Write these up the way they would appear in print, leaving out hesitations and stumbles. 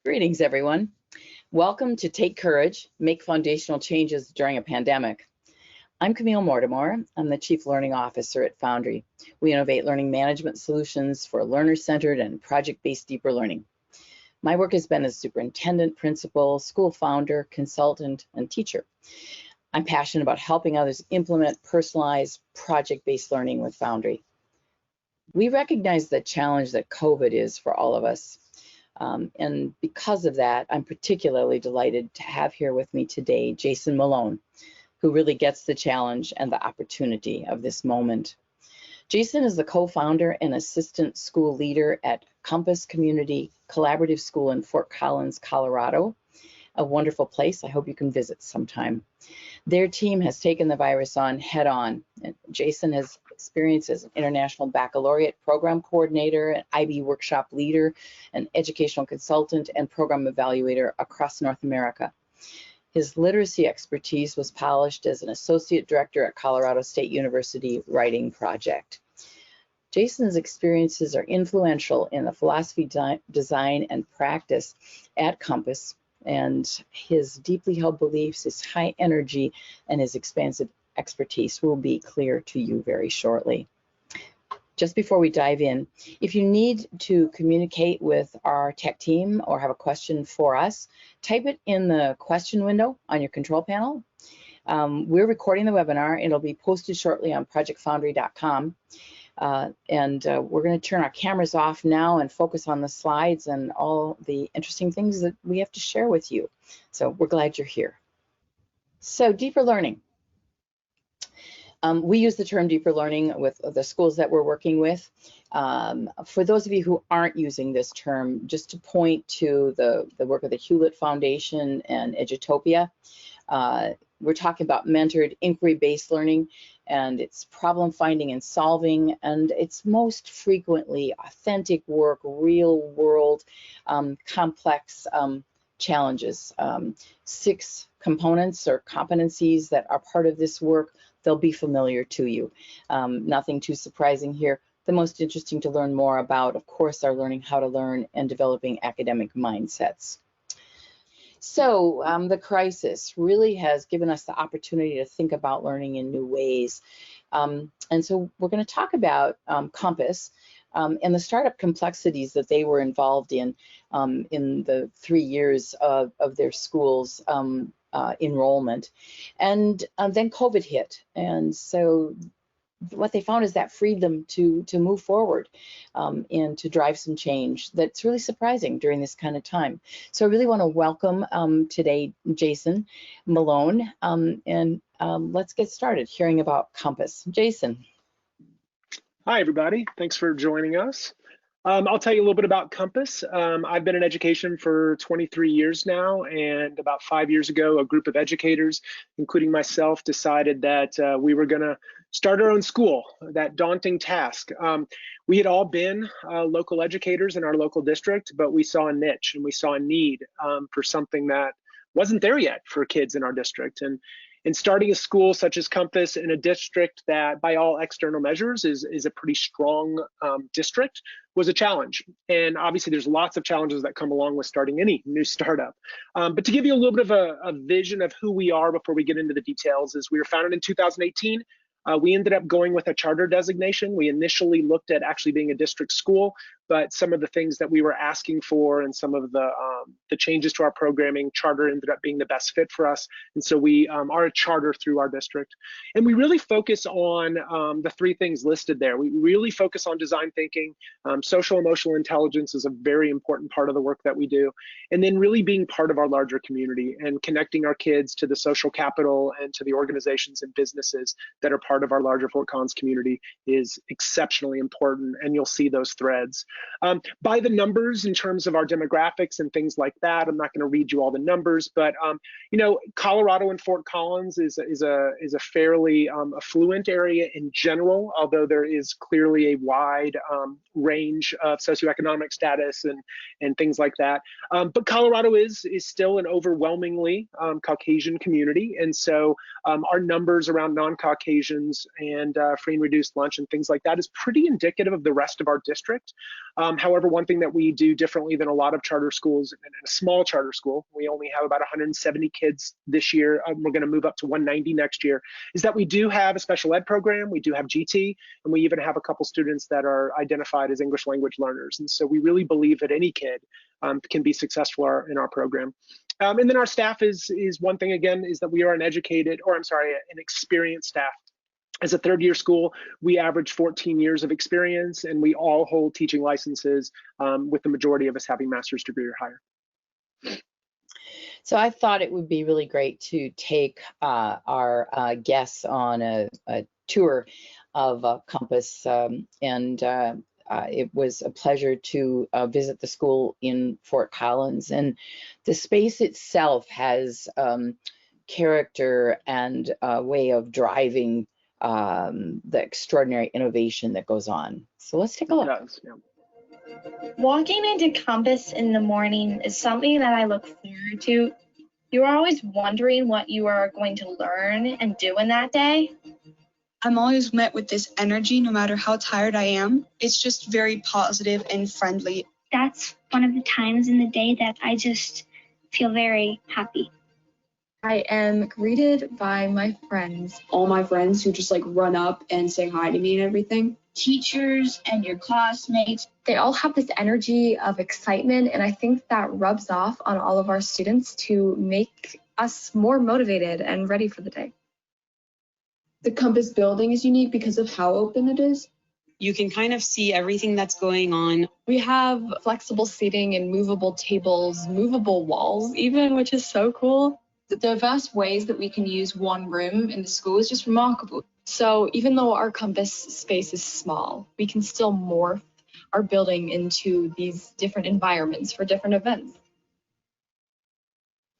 Greetings, everyone. Welcome to Take Courage, Make Foundational Changes During a Pandemic. I'm Camille Mortimer. I'm the Chief Learning Officer at Foundry. We innovate learning management solutions for learner-centered and project-based deeper learning. My work has been as superintendent, principal, school founder, consultant, and teacher. I'm passionate about helping others implement personalized project-based learning with Foundry. We recognize the challenge that COVID is for all of us. And because of that, I'm particularly delighted to have here with me today Jason Malone, who really gets the challenge and the opportunity of this moment. Jason is the co-founder and assistant school leader at Compass Community Collaborative School in Fort Collins, Colorado, a wonderful place. I hope you can visit sometime. Their team has taken the virus on head on. Jason has experience as an international baccalaureate program coordinator, an IB workshop leader, an educational consultant, and program evaluator across North America. His literacy expertise was polished as an associate director at Colorado State University Writing Project. Jason's experiences are influential in the philosophy, design, and practice at Compass, and his deeply held beliefs, his high energy, and his expansive expertise will be clear to you very shortly. Just before we dive in, if you need to communicate with our tech team or have a question for us, type it in the question window on your control panel. We're recording the webinar, and it'll be posted shortly on projectfoundry.com. We're going to turn our cameras off now and focus on the slides and all the interesting things that we have to share with you. So we're glad you're here. So deeper learning. We use the term deeper learning with the schools that we're working with. For those of you who aren't using this term, just to point to the work of the Hewlett Foundation and Edutopia, we're talking about mentored inquiry-based learning, and it's problem finding and solving, and it's most frequently authentic work, real world, complex challenges. 6 components or competencies that are part of this work. They'll be familiar to you. Nothing too surprising here. The most interesting to learn more about, of course, are learning how to learn and developing academic mindsets. So the crisis really has given us the opportunity to think about learning in new ways. And so we're going to talk about Compass and the startup complexities that they were involved in the 3 years of their school's enrollment. And then COVID hit. And so what they found is that freed them to move forward and to drive some change that's really surprising during this kind of time. So I really want to welcome today Jason Malone, and let's get started hearing about Compass. Jason. Hi, everybody. Thanks for joining us. I'll tell you a little bit about Compass. I've been in education for 23 years now, and about 5 years ago, a group of educators, including myself, decided that we were going to start our own school, that daunting task. We had all been local educators in our local district, but we saw a niche and we saw a need for something that wasn't there yet for kids in our district. And starting a school such as Compass in a district that by all external measures is a pretty strong district was a challenge. And obviously there's lots of challenges that come along with starting any new startup. But to give you a little bit of a vision of who we are before we get into the details, is we were founded in 2018. We ended up going with a charter designation. We initially looked at actually being a district school, but some of the things that we were asking for and some of the changes to our programming, charter ended up being the best fit for us. And so we are a charter through our district. And we really focus on the 3 things listed there. We really focus on design thinking. Social emotional intelligence is a very important part of the work that we do. And then really being part of our larger community and connecting our kids to the social capital and to the organizations and businesses that are part of our larger Fort Collins community is exceptionally important. And you'll see those threads. By the numbers in terms of our demographics and things like that, I'm not going to read you all the numbers, but you know, Colorado and Fort Collins is a fairly affluent area in general, although there is clearly a wide range of socioeconomic status and things like that. But Colorado is still an overwhelmingly Caucasian community, and so our numbers around non-Caucasians and free and reduced lunch and things like that is pretty indicative of the rest of our district. However, one thing that we do differently than a lot of charter schools, and a small charter school, we only have about 170 kids this year. We're going to move up to 190 next year, is that we do have a special ed program. We do have GT, and we even have a couple students that are identified as English language learners. And so we really believe that any kid can be successful in our program. And then our staff is one thing, again, is that we are an experienced staff. As a third-year school, we average 14 years of experience, and we all hold teaching licenses, with the majority of us having master's degree or higher. So I thought it would be really great to take our guests on a tour of Compass, and it was a pleasure to visit the school in Fort Collins. And the space itself has character and a way of driving the extraordinary innovation that goes on. So let's take a look. It does, yeah. Walking into Compass in the morning is something that I look forward to. You're always wondering what you are going to learn and do in that day. I'm always met with this energy no matter how tired I am. It's just very positive and friendly. That's one of the times in the day that I just feel very happy. I am greeted by my friends. All my friends who just like run up and say hi to me and everything. Teachers and your classmates. They all have this energy of excitement, and I think that rubs off on all of our students to make us more motivated and ready for the day. The Compass building is unique because of how open it is. You can kind of see everything that's going on. We have flexible seating and movable tables, movable walls even, which is so cool. The vast ways that we can use one room in the school is just remarkable. So even though our Compass space is small, we can still morph our building into these different environments for different events.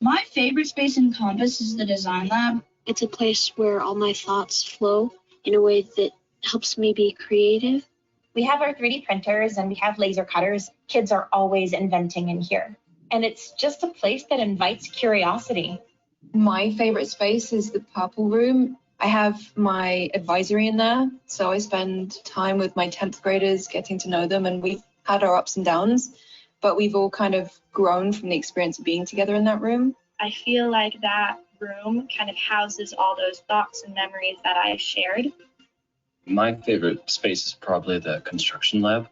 My favorite space in Compass is the design lab. It's a place where all my thoughts flow in a way that helps me be creative. We have our 3D printers and we have laser cutters. Kids are always inventing in here. And it's just a place that invites curiosity. My favorite space is the purple room. I have my advisory in there, so I spend time with my 10th graders getting to know them, and we've had our ups and downs, but we've all kind of grown from the experience of being together in that room. I feel like that room kind of houses all those thoughts and memories that I shared. My favorite space is probably the construction lab.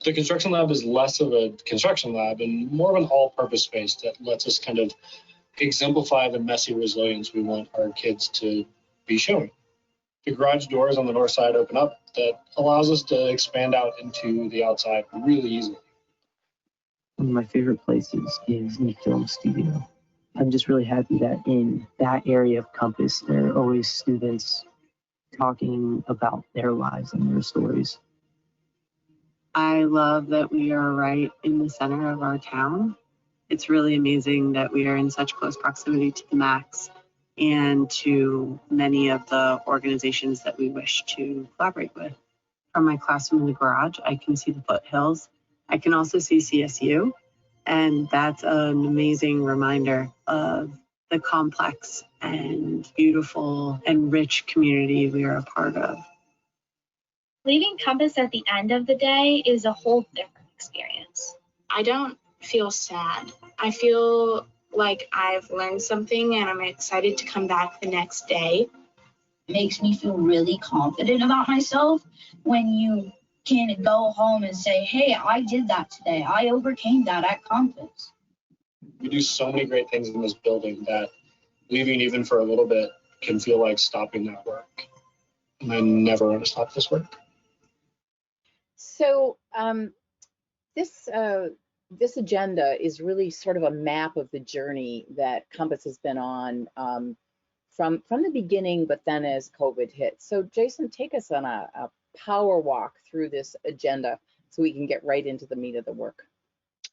The construction lab is less of a construction lab and more of an all-purpose space that lets us kind of exemplify the messy resilience we want our kids to be showing. The garage doors on the north side open up that allows us to expand out into the outside really easily. One of my favorite places is in the film studio. I'm just really happy that in that area of Compass, there are always students talking about their lives and their stories. I love that we are right in the center of our town. It's really amazing that we are in such close proximity to the Max and to many of the organizations that we wish to collaborate with. From my classroom in the garage, I can see the foothills. I can also see CSU, and that's an amazing reminder of the complex and beautiful and rich community we are a part of. Leaving Compass at the end of the day is a whole different experience. I don't feel sad. I feel like I've learned something and I'm excited to come back the next day. It makes me feel really confident about myself when you can go home and say, hey, I did that today. I overcame that at Compass. We do so many great things in this building that leaving even for a little bit can feel like stopping that work. And I never want to stop this work. So this agenda is really sort of a map of the journey that Compass has been on from the beginning, but then as COVID hit. So Jason, take us on a power walk through this agenda so we can get right into the meat of the work.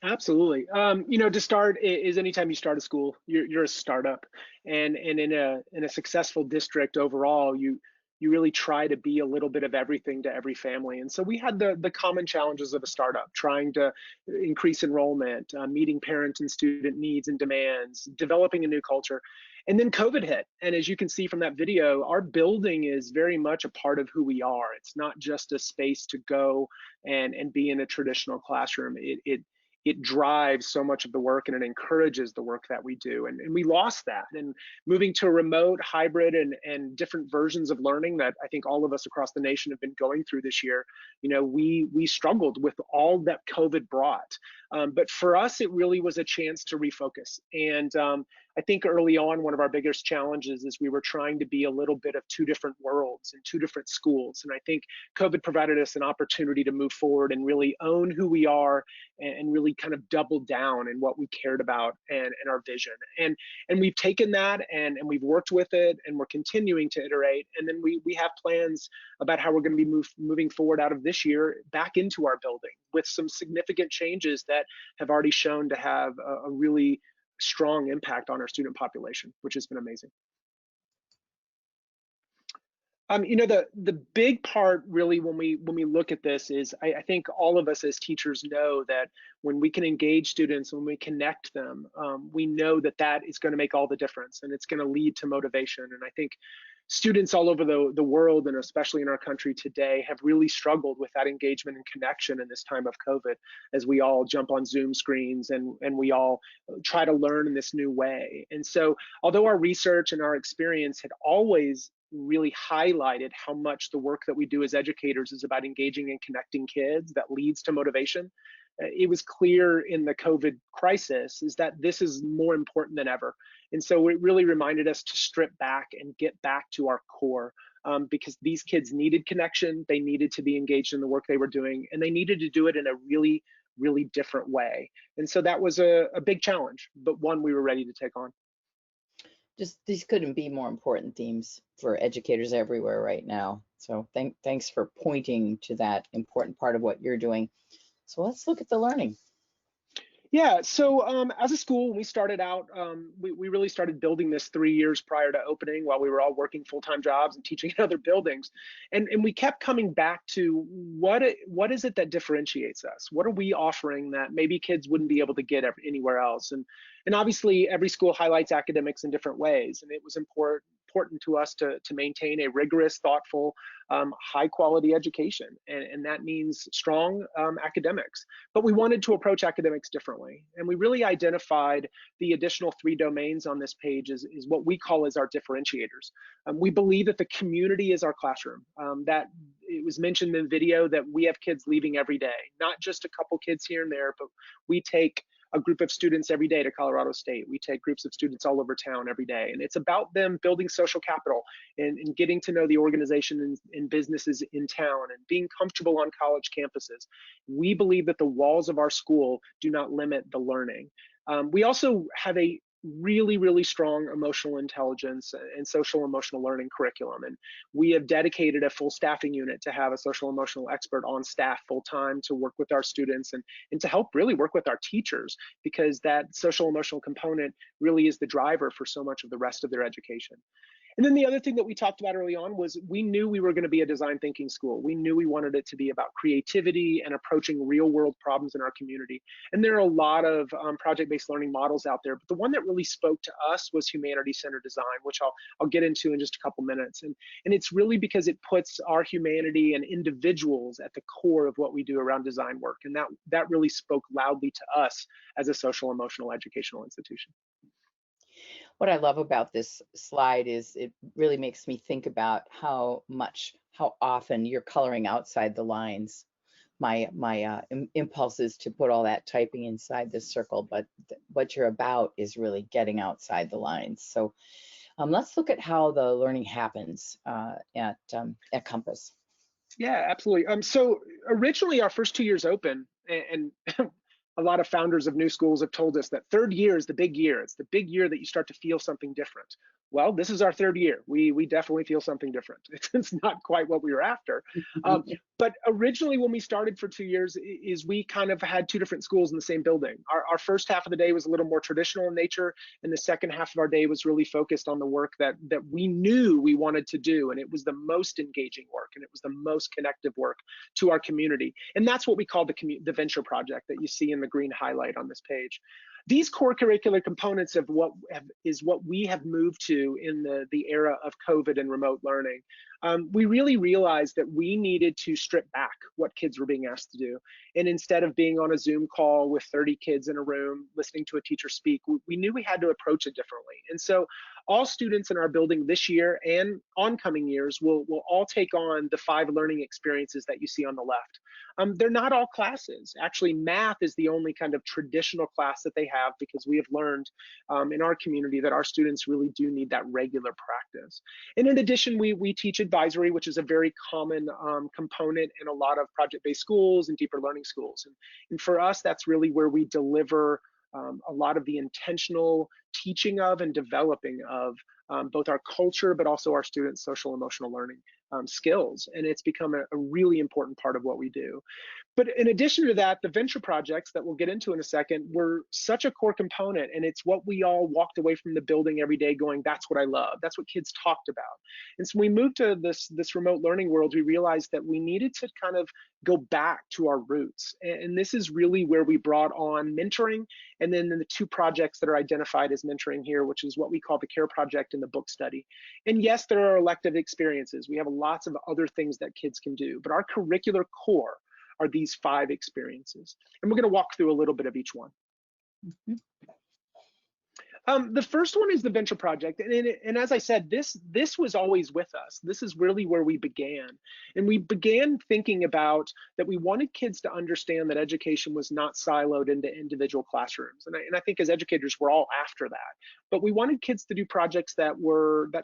Absolutely. To start is anytime you start a school, you're a startup, and in a successful district overall, you you really try to be a little bit of everything to every family. And so we had the common challenges of a startup, trying to increase enrollment, meeting parent and student needs and demands, developing a new culture. And then COVID hit. And as you can see from that video, our building is very much a part of who we are. It's not just a space to go and be in a traditional classroom. It drives so much of the work, and it encourages the work that we do. And we lost that. And moving to a remote, hybrid, and different versions of learning that I think all of us across the nation have been going through this year, we struggled with all that COVID brought. But for us, it really was a chance to refocus. And I think early on, one of our biggest challenges is we were trying to be a little bit of two different worlds and two different schools. And I think COVID provided us an opportunity to move forward and really own who we are and really kind of double down in what we cared about and our vision. And we've taken that and we've worked with it, and we're continuing to iterate. And then we have plans about how we're going to be moving forward out of this year back into our building with some significant changes that have already shown to have a really strong impact on our student population, which has been amazing. The big part really when we look at this is I think all of us as teachers know that when we can engage students, when we connect them, we know that is going to make all the difference, and it's going to lead to motivation. And I think students all over the world, and especially in our country today, have really struggled with that engagement and connection in this time of COVID, as we all jump on Zoom screens and we all try to learn in this new way. And so although our research and our experience had always really highlighted how much the work that we do as educators is about engaging and connecting kids that leads to motivation, it was clear in the COVID crisis is that this is more important than ever. And so it really reminded us to strip back and get back to our core, because these kids needed connection, they needed to be engaged in the work they were doing, and they needed to do it in a really, really different way. And so that was a big challenge, but one we were ready to take on. Just these couldn't be more important themes for educators everywhere right now. So thanks for pointing to that important part of what you're doing. So let's look at the learning. Yeah, so as a school, when we started out, we really started building this 3 years prior to opening, while we were all working full-time jobs and teaching in other buildings. And we kept coming back to what is it that differentiates us? What are we offering that maybe kids wouldn't be able to get anywhere else? And obviously, every school highlights academics in different ways, and it was important to us to maintain a rigorous, thoughtful, high quality education. And that means strong academics. But we wanted to approach academics differently. And we really identified the additional 3 domains on this page is what we call as our differentiators. We believe that the community is our classroom. That it was mentioned in the video that we have kids leaving every day, not just a couple kids here and there, but we take a group of students every day to Colorado State. We take groups of students all over town every day. And it's about them building social capital and getting to know the organizations and businesses in town and being comfortable on college campuses. We believe that the walls of our school do not limit the learning. We also have a really, really strong emotional intelligence and social emotional learning curriculum. And we have dedicated a full staffing unit to have a social emotional expert on staff full time to work with our students and to help really work with our teachers, because that social emotional component really is the driver for so much of the rest of their education. And then the other thing that we talked about early on was we knew we were going to be a design thinking school. We knew we wanted it to be about creativity and approaching real world problems in our community. And there are a lot of project-based learning models out there, but the one that really spoke to us was humanity-centered design, which I'll get into in just a couple minutes. And it's really because it puts our humanity and individuals at the core of what we do around design work. And that really spoke loudly to us as a social emotional educational institution. What I love about this slide is it really makes me think about how often you're coloring outside the lines. My impulse is to put all that typing inside this circle, but what you're about is really getting outside the lines. So let's look at how the learning happens at Compass. Yeah, absolutely. So originally our first 2 years open, and a lot of founders of new schools have told us that third year is the big year. It's the big year that you start to feel something different. Well, this is our third year. We definitely feel something different. It's not quite what we were after. But originally when we started for 2 years is we kind of had two different schools in the same building. Our first half of the day was a little more traditional in nature, and the second half of our day was really focused on the work that we knew we wanted to do, and it was the most engaging work, and it was the most connective work to our community. And that's what we call the venture project that you see in the green highlight on this page. These core curricular components of what we have moved to in the era of COVID and remote learning. We really realized that we needed to strip back what kids were being asked to do. And instead of being on a Zoom call with 30 kids in a room listening to a teacher speak, we knew we had to approach it differently. And so all students in our building this year and oncoming years will all take on the 5 learning experiences that you see on the left. They're not all classes. Actually, math is the only kind of traditional class that they have, because we have learned in our community that our students really do need that regular practice. And in addition, we teach advisory, which is a very common component in a lot of project-based schools and deeper learning schools. And for us, that's really where we deliver a lot of the intentional teaching of and developing of both our culture, but also our students' social emotional learning skills. And it's become a really important part of what we do. But in addition to that, the venture projects that we'll get into in a second were such a core component, and it's what we all walked away from the building every day going, that's what I love. That's what kids talked about. And so when we moved to this remote learning world, we realized that we needed to kind of go back to our roots. And this is really where we brought on mentoring, and then the 2 projects that are identified as mentoring here, which is what we call the CARE project and the book study. And yes, there are elective experiences. We have lots of other things that kids can do, but our curricular core are these 5 experiences. And we're going to walk through a little bit of each one. The first one is the venture project, and as I said, this was always with us. This is really where we began, and we began thinking about that we wanted kids to understand that education was not siloed into individual classrooms, and I think as educators we're all after that. But we wanted kids to do projects that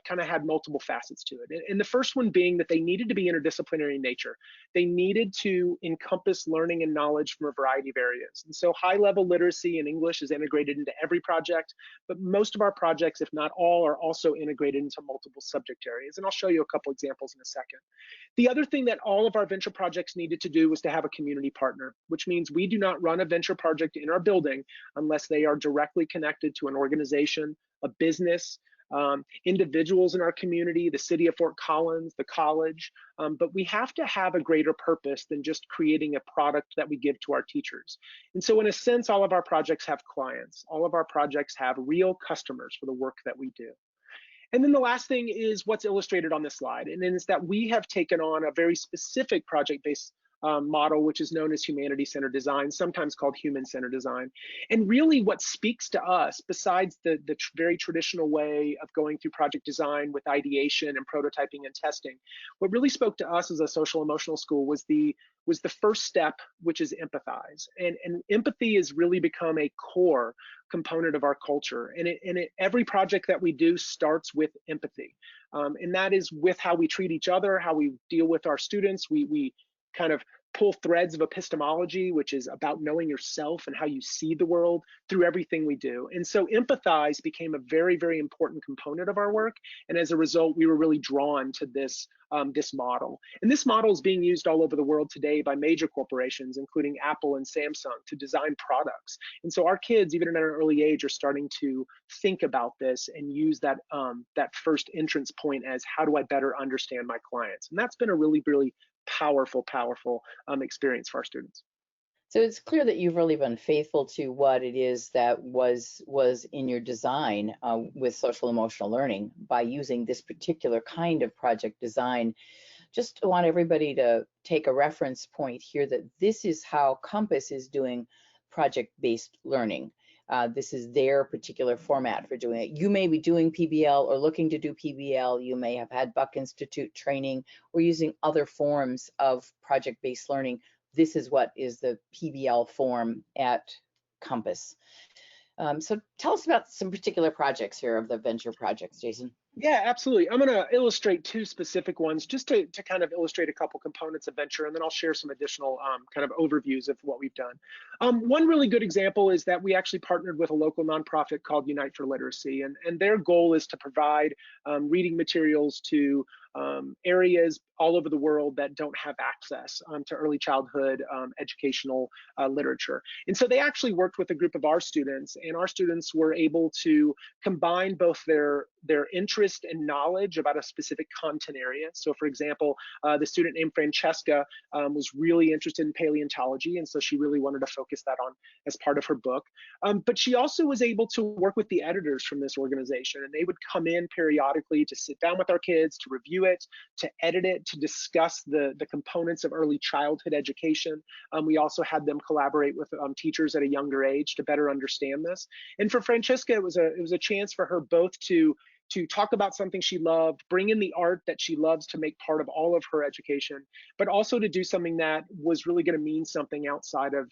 kind of had multiple facets to it, and the first one being that they needed to be interdisciplinary in nature. They needed to encompass learning and knowledge from a variety of areas, and so high-level literacy in English is integrated into every project. But most of our projects, if not all, are also integrated into multiple subject areas. And I'll show you a couple examples in a second. The other thing that all of our venture projects needed to do was to have a community partner, which means we do not run a venture project in our building unless they are directly connected to an organization, a business, individuals in our community, the city of Fort Collins, the college, but we have to have a greater purpose than just creating a product that we give to our teachers. And so in a sense, all of our projects have clients. All of our projects have real customers for the work that we do. And then the last thing is what's illustrated on this slide, and then it's that we have taken on a very specific project-based model, which is known as humanity-centered design, sometimes called human-centered design. And really what speaks to us, besides the very traditional way of going through project design with ideation and prototyping and testing, what really spoke to us as a social emotional school was the first step, which is empathize. And empathy has really become a core component of our culture. And every project that we do starts with empathy. And that is with how we treat each other, how we deal with our students. We kind of pull threads of epistemology, which is about knowing yourself and how you see the world through everything we do. And so empathize became a very, very important component of our work. And as a result, we were really drawn to this model. And this model is being used all over the world today by major corporations, including Apple and Samsung, to design products. And so our kids, even at an early age, are starting to think about this and use that first entrance point as, how do I better understand my clients? And that's been a really, really powerful experience for our students. So it's clear that you've really been faithful to what it is that was in your design with social emotional learning by using this particular kind of project design. Just want everybody to take a reference point here that this is how Compass is doing project-based learning. This is their particular format for doing it. You may be doing PBL or looking to do PBL. You may have had Buck Institute training or using other forms of project-based learning. This is what is the PBL form at Compass. So tell us about some particular projects here of the venture projects, Jason. Yeah, absolutely. I'm going to illustrate two specific ones just to kind of illustrate a couple components of venture, and then I'll share some additional kind of overviews of what we've done. One really good example is that we actually partnered with a local nonprofit called Unite for Literacy, and their goal is to provide reading materials to areas all over the world that don't have access to early childhood educational literature. And so they actually worked with a group of our students, and our students were able to combine both their interest and knowledge about a specific content area. So for example, the student named Francesca was really interested in paleontology, and so she really wanted to focus that on as part of her book. But she also was able to work with the editors from this organization, and they would come in periodically to sit down with our kids, to review it, to edit it, to discuss the components of early childhood education. We also had them collaborate with teachers at a younger age to better understand this. And for Francesca, it was a chance for her both to talk about something she loved, bring in the art that she loves to make part of all of her education, but also to do something that was really going to mean something outside of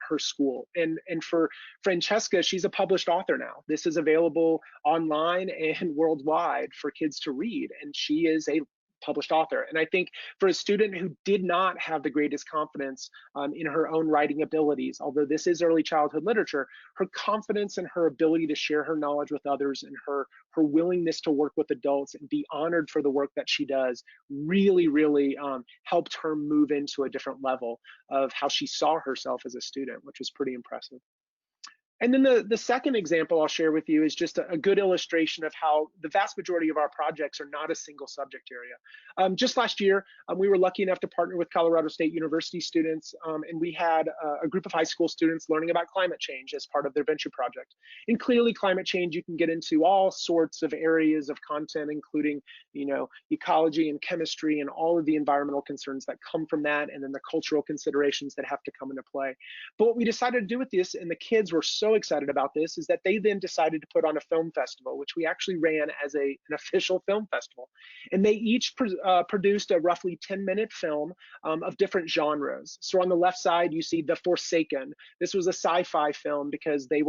her school. And for Francesca, she's a published author now. This is available online and worldwide for kids to read, and she is a published author. And I think for a student who did not have the greatest confidence in her own writing abilities, although this is early childhood literature, her confidence and her ability to share her knowledge with others and her willingness to work with adults and be honored for the work that she does really helped her move into a different level of how she saw herself as a student, which was pretty impressive. And then the second example I'll share with you is just a good illustration of how the vast majority of our projects are not a single subject area. Just last year, we were lucky enough to partner with Colorado State University students, and we had a group of high school students learning about climate change as part of their venture project. And clearly climate change, you can get into all sorts of areas of content, including, ecology and chemistry and all of the environmental concerns that come from that, and then the cultural considerations that have to come into play. But what we decided to do with this, and the kids were so excited about this, is that they then decided to put on a film festival, which we actually ran as an official film festival. And they each produced a roughly 10-minute film of different genres. So on the left side, you see The Forsaken. This was a sci-fi film because the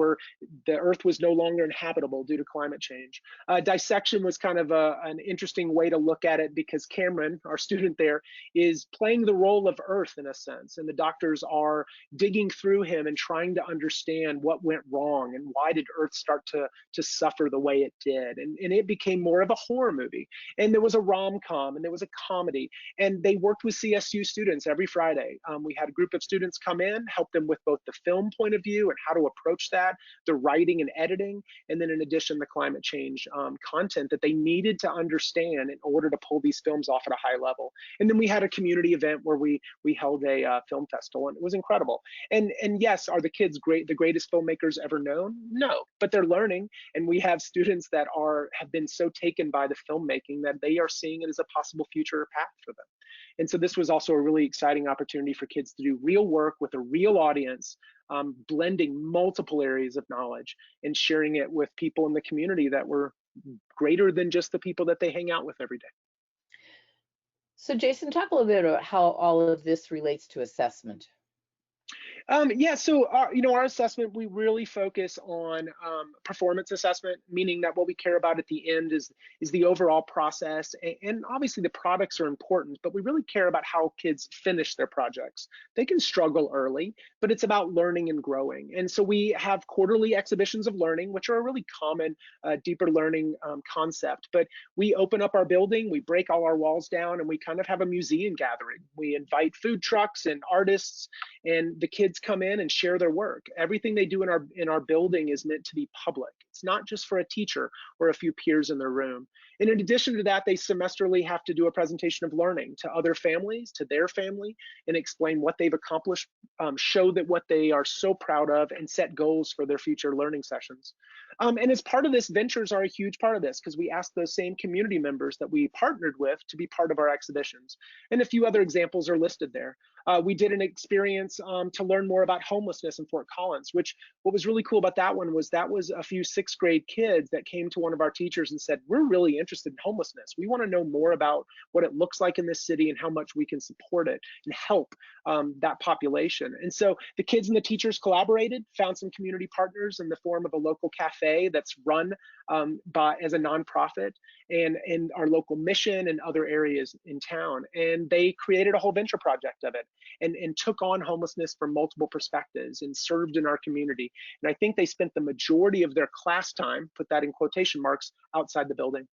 Earth was no longer inhabitable due to climate change. Dissection was kind of an interesting way to look at it because Cameron, our student there, is playing the role of Earth in a sense, and the doctors are digging through him and trying to understand what went wrong and why did Earth start to suffer the way it did. And it became more of a horror movie. And there was a rom-com and there was a comedy. And they worked with CSU students every Friday. We had a group of students come in, help them with both the film point of view and how to approach that, the writing and editing, and then in addition, the climate change content that they needed to understand in order to pull these films off at a high level. And then we had a community event where we held a film festival, and it was incredible. And yes, are the kids the greatest filmmakers ever known? No, but they're learning, and we have students that have been so taken by the filmmaking that they are seeing it as a possible future path for them. And so this was also a really exciting opportunity for kids to do real work with a real audience, blending multiple areas of knowledge and sharing it with people in the community that were greater than just the people that they hang out with every day. So Jason, talk a little bit about how all of this relates to assessment. Yeah, so our assessment, we really focus on performance assessment, meaning that what we care about at the end is the overall process. And obviously the products are important, but we really care about how kids finish their projects. They can struggle early, but it's about learning and growing. And so we have quarterly exhibitions of learning, which are a really common deeper learning concept. But we open up our building, we break all our walls down, and we kind of have a museum gathering. We invite food trucks and artists, and the kids come in and share their work. Everything they do in our building is meant to be public. It's not just for a teacher or a few peers in their room. And in addition to that, they semesterly have to do a presentation of learning to other families, to their family, and explain what they've accomplished, show that what they are so proud of, and set goals for their future learning sessions. And as part of this, ventures are a huge part of this because we ask those same community members that we partnered with to be part of our exhibitions. And a few other examples are listed there. We did an experience to learn more about homelessness in Fort Collins, which what was really cool about that one was a few 6th grade kids that came to one of our teachers and said, we're really interested in homelessness. We want to know more about what it looks like in this city and how much we can support it and help that population. And so the kids and the teachers collaborated, found some community partners in the form of a local cafe that's run as a nonprofit, and our local mission and other areas in town. And they created a whole venture project of it and took on homelessness from multiple perspectives and served in our community. And I think they spent the majority of their class time, put that in quotation marks, outside the building.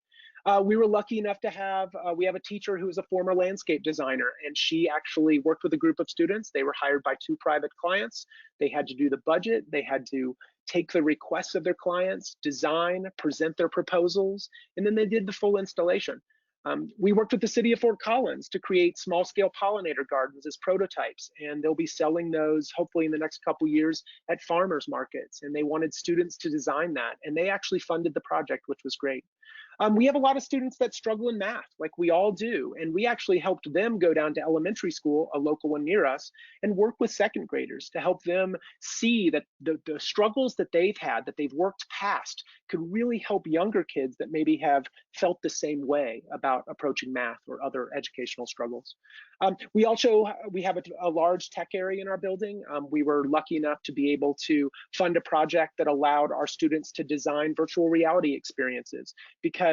We were lucky enough to have, we have a teacher who is a former landscape designer, and she actually worked with a group of students. They were hired by 2 private clients. They had to do the budget. They had to take the requests of their clients, design, present their proposals, and then they did the full installation. We worked with the city of Fort Collins to create small-scale pollinator gardens as prototypes, and they'll be selling those hopefully in the next couple years at farmers markets. And they wanted students to design that, and they actually funded the project, which was great. We have a lot of students that struggle in math, like we all do, and we actually helped them go down to elementary school, a local one near us, and work with 2nd graders to help them see that the struggles that they've had, that they've worked past, could really help younger kids that maybe have felt the same way about approaching math or other educational struggles. We have a large tech area in our building. We were lucky enough to be able to fund a project that allowed our students to design virtual reality experiences, because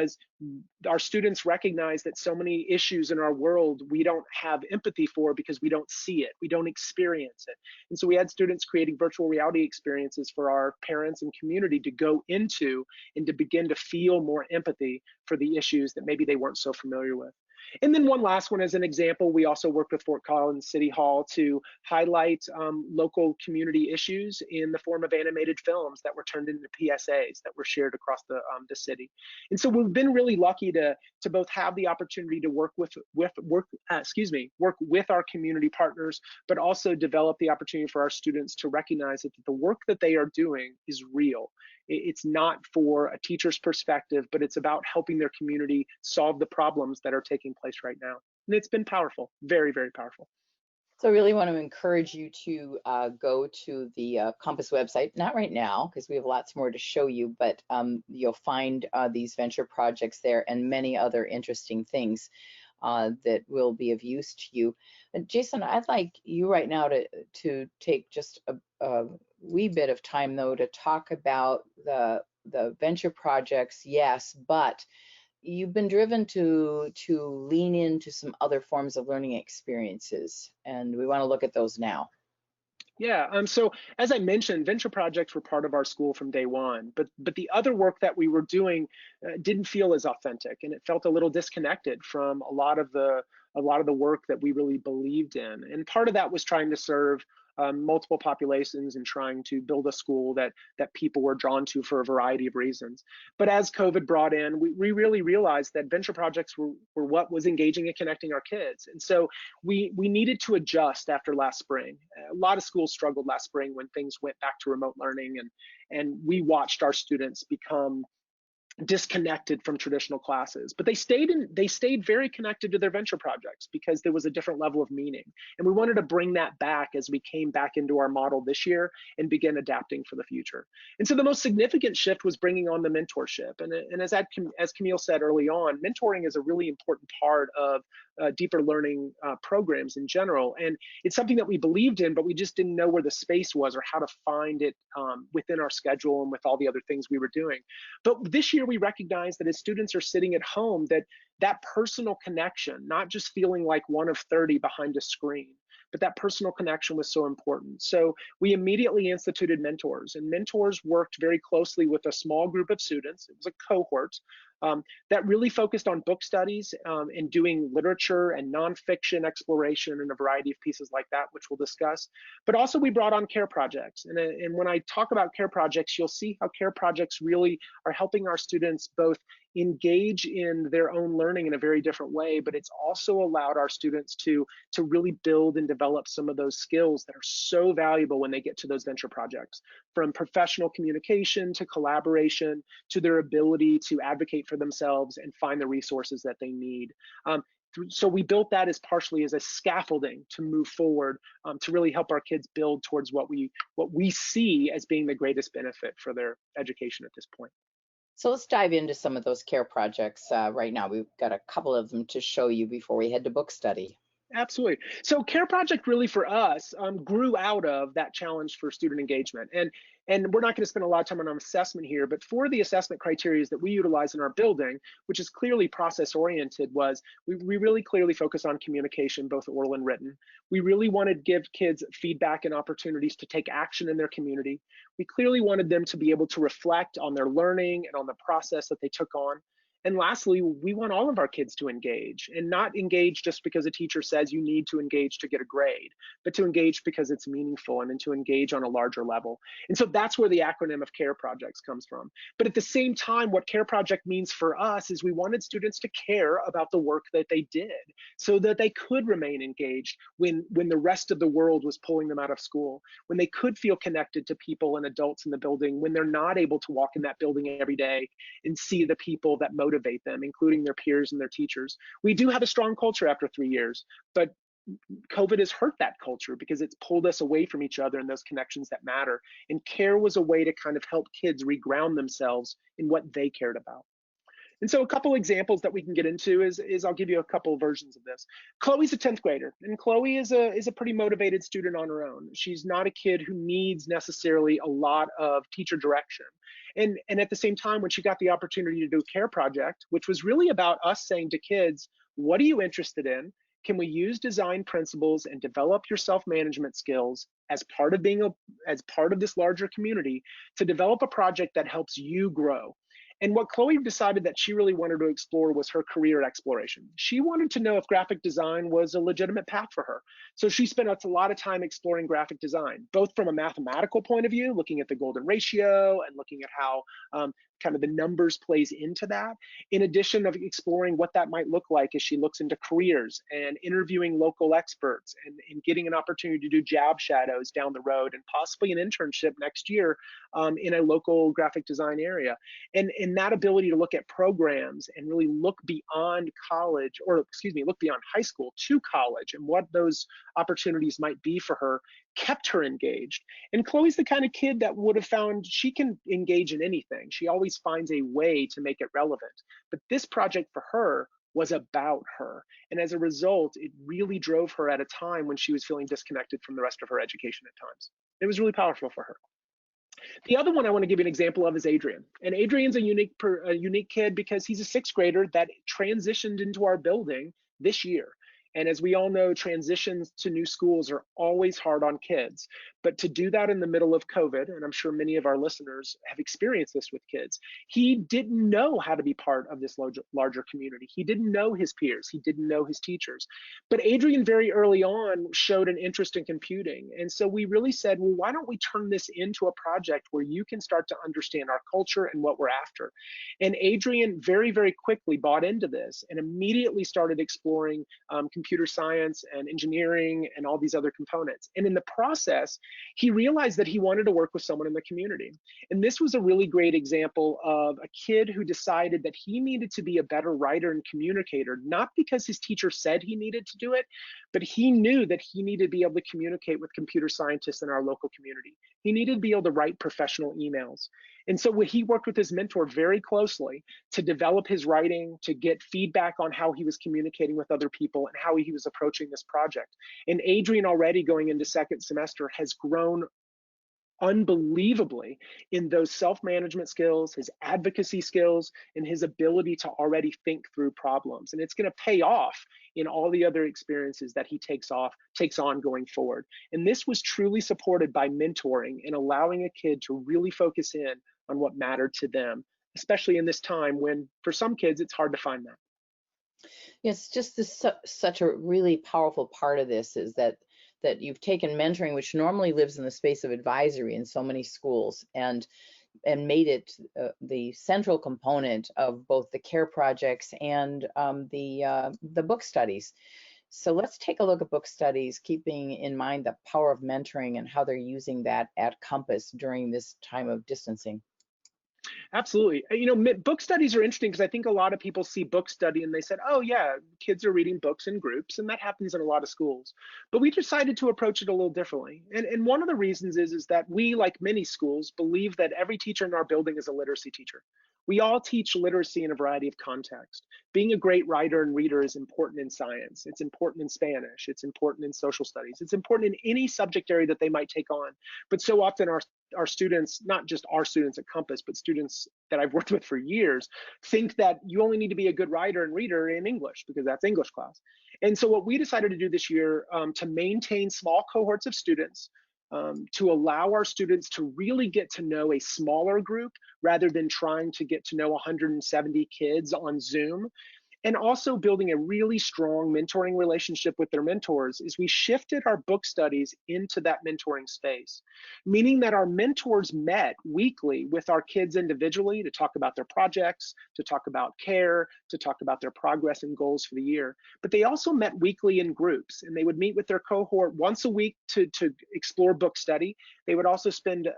our students recognize that so many issues in our world we don't have empathy for because we don't see it, we don't experience it. And so we had students creating virtual reality experiences for our parents and community to go into and to begin to feel more empathy for the issues that maybe they weren't so familiar with. And then one last one as an example, we also worked with Fort Collins City Hall to highlight local community issues in the form of animated films that were turned into PSAs that were shared across the city. And so we've been really lucky to both have the opportunity to work with our community partners, but also develop the opportunity for our students to recognize that the work that they are doing is real. It's not for a teacher's perspective, but it's about helping their community solve the problems that are taking place right now. And it's been powerful, very, very powerful. So I really want to encourage you to go to the Compass website, not right now, because we have lots more to show you, but you'll find these venture projects there and many other interesting things that will be of use to you. And Jason, I'd like you right now to take just a wee bit of time, though, to talk about the venture projects, yes, but you've been driven to lean into some other forms of learning experiences, and we want to look at those now. Yeah, so as I mentioned, venture projects were part of our school from day one, but the other work that we were doing didn't feel as authentic, and it felt a little disconnected from a lot of the work that we really believed in. And part of that was trying to serve multiple populations and trying to build a school that people were drawn to for a variety of reasons. But as COVID brought in, we really realized that venture projects were what was engaging and connecting our kids. And so we needed to adjust after last spring. A lot of schools struggled last spring when things went back to remote learning, and we watched our students become disconnected from traditional classes, but they stayed very connected to their venture projects because there was a different level of meaning. And we wanted to bring that back as we came back into our model this year and begin adapting for the future. And so the most significant shift was bringing on the mentorship. And as Camille said early on, mentoring is a really important part of deeper learning programs in general. And it's something that we believed in, but we just didn't know where the space was or how to find it within our schedule and with all the other things we were doing. But this year we recognized that as students are sitting at home, that personal connection, not just feeling like one of 30 behind a screen, but that personal connection was so important. So we immediately instituted mentors, and mentors worked very closely with a small group of students. It was a cohort that really focused on book studies and doing literature and nonfiction exploration and a variety of pieces like that, which we'll discuss. But also we brought on care projects. And when I talk about care projects, you'll see how care projects really are helping our students both engage in their own learning in a very different way, but it's also allowed our students to really build and develop some of those skills that are so valuable when they get to those venture projects, from professional communication to collaboration to their ability to advocate for themselves and find the resources that they need. So we built that as partially as a scaffolding to move forward, to really help our kids build towards what we see as being the greatest benefit for their education at this point. So let's dive into some of those care projects right now. We've got a couple of them to show you before we head to book study. Absolutely. So Care Project really for us grew out of that challenge for student engagement. And we're not going to spend a lot of time on assessment here, but for the assessment criteria that we utilize in our building, which is clearly process oriented, was we really clearly focus on communication, both oral and written. We really wanted to give kids feedback and opportunities to take action in their community. We clearly wanted them to be able to reflect on their learning and on the process that they took on. And lastly, we want all of our kids to engage, and not engage just because a teacher says you need to engage to get a grade, but to engage because it's meaningful and then to engage on a larger level. And so that's where the acronym of CARE projects comes from. But at the same time, what CARE project means for us is we wanted students to care about the work that they did so that they could remain engaged when the rest of the world was pulling them out of school, when they could feel connected to people and adults in the building, when they're not able to walk in that building every day and see the people that motivate them, including their peers and their teachers. We do have a strong culture after 3 years, but COVID has hurt that culture because it's pulled us away from each other and those connections that matter. And CARE was a way to kind of help kids reground themselves in what they cared about. And so a couple examples that we can get into is I'll give you a couple of versions of this. Chloe's a 10th grader, and Chloe is a pretty motivated student on her own. She's not a kid who needs necessarily a lot of teacher direction. And at the same time, when she got the opportunity to do a CARE project, which was really about us saying to kids, what are you interested in? Can we use design principles and develop your self-management skills as part of this larger community to develop a project that helps you grow? And what Chloe decided that she really wanted to explore was her career exploration. She wanted to know if graphic design was a legitimate path for her. So she spent a lot of time exploring graphic design, both from a mathematical point of view, looking at the golden ratio and looking at how kind of the numbers plays into that, in addition of exploring what that might look like as she looks into careers and interviewing local experts and getting an opportunity to do job shadows down the road and possibly an internship next year in a local graphic design area. And that ability to look at programs and really look beyond college, or excuse me, look beyond high school to college and what those opportunities might be for her kept her engaged. And Chloe's the kind of kid that would have found she can engage in anything. She always finds a way to make it relevant. But this project for her was about her. And as a result, it really drove her at a time when she was feeling disconnected from the rest of her education at times. It was really powerful for her. The other one I want to give you an example of is Adrian. And Adrian's a unique kid because he's a 6th grader that transitioned into our building this year. And as we all know, transitions to new schools are always hard on kids. But to do that in the middle of COVID, and I'm sure many of our listeners have experienced this with kids, he didn't know how to be part of this larger community. He didn't know his peers. He didn't know his teachers. But Adrian very early on showed an interest in computing. And so we really said, well, why don't we turn this into a project where you can start to understand our culture and what we're after? And Adrian very, very quickly bought into this and immediately started exploring computer science and engineering and all these other components. And in the process, he realized that he wanted to work with someone in the community. And this was a really great example of a kid who decided that he needed to be a better writer and communicator, not because his teacher said he needed to do it, but he knew that he needed to be able to communicate with computer scientists in our local community. He needed to be able to write professional emails. And so he worked with his mentor very closely to develop his writing, to get feedback on how he was communicating with other people and how he was approaching this project. And Adrian, already going into 2nd semester, has grown unbelievably in those self-management skills, his advocacy skills, and his ability to already think through problems. And it's going to pay off in all the other experiences that he takes on going forward. And this was truly supported by mentoring and allowing a kid to really focus in on what mattered to them, especially in this time when for some kids it's hard to find that. Yes, just such a really powerful part of this is that you've taken mentoring, which normally lives in the space of advisory in so many schools, and made it the central component of both the CARE projects and the book studies. So let's take a look at book studies, keeping in mind the power of mentoring and how they're using that at Compass during this time of distancing. Absolutely. Book studies are interesting because I think a lot of people see book study and they said, oh yeah, kids are reading books in groups, and that happens in a lot of schools. But we decided to approach it a little differently. And one of the reasons is that we, like many schools, believe that every teacher in our building is a literacy teacher. We all teach literacy in a variety of contexts. Being a great writer and reader is important in science. It's important in Spanish. It's important in social studies. It's important in any subject area that they might take on. But so often our students, not just our students at Compass, but students that I've worked with for years, think that you only need to be a good writer and reader in English because that's English class. And so what we decided to do this year to maintain small cohorts of students, to allow our students to really get to know a smaller group rather than trying to get to know 170 kids on Zoom, and also building a really strong mentoring relationship with their mentors, is we shifted our book studies into that mentoring space, meaning that our mentors met weekly with our kids individually to talk about their projects, to talk about care, to talk about their progress and goals for the year. But they also met weekly in groups, and they would meet with their cohort once a week to explore book study. They would also spend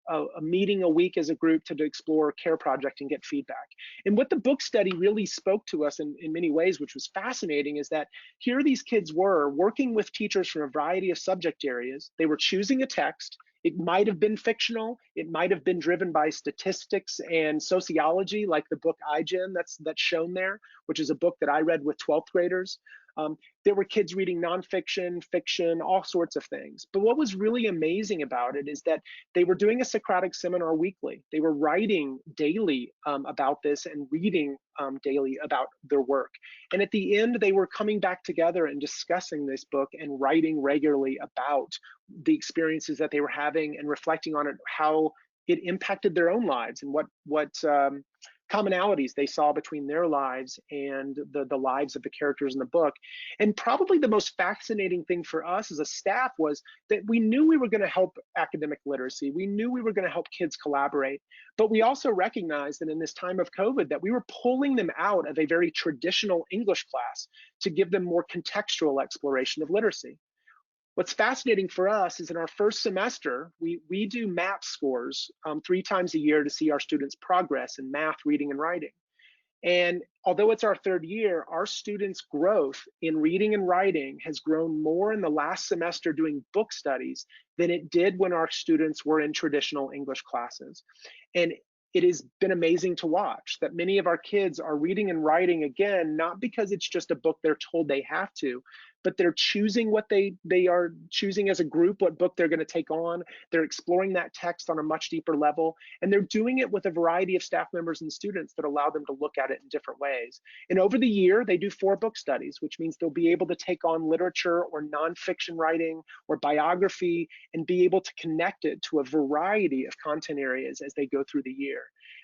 a meeting a week as a group to explore a care project and get feedback. And what the book study really spoke to us in many ways, which was fascinating, is that here these kids were working with teachers from a variety of subject areas. They were choosing a text. It might have been fictional. It might have been driven by statistics and sociology, like the book iGen that's shown there, which is a book that I read with 12th graders. There were kids reading nonfiction, fiction, all sorts of things. But what was really amazing about it is that they were doing a Socratic seminar weekly. They were writing daily about this and reading daily about their work. And at the end, they were coming back together and discussing this book and writing regularly about the experiences that they were having and reflecting on it, how it impacted their own lives and what commonalities they saw between their lives and the lives of the characters in the book. And probably the most fascinating thing for us as a staff was that we knew we were going to help academic literacy. We knew we were going to help kids collaborate, but we also recognized that in this time of COVID that we were pulling them out of a very traditional English class to give them more contextual exploration of literacy. What's fascinating for us is in our first semester, we do MAP scores 3 times a year to see our students' progress in math, reading, and writing. And although it's our 3rd year, our students' growth in reading and writing has grown more in the last semester doing book studies than it did when our students were in traditional English classes. And it has been amazing to watch that many of our kids are reading and writing again, not because it's just a book they're told they have to, but they're choosing what they are choosing as a group, what book they're going to take on. They're exploring that text on a much deeper level, and they're doing it with a variety of staff members and students that allow them to look at it in different ways. And over the year, they do 4 book studies, which means they'll be able to take on literature or nonfiction writing or biography and be able to connect it to a variety of content areas as they go through the year,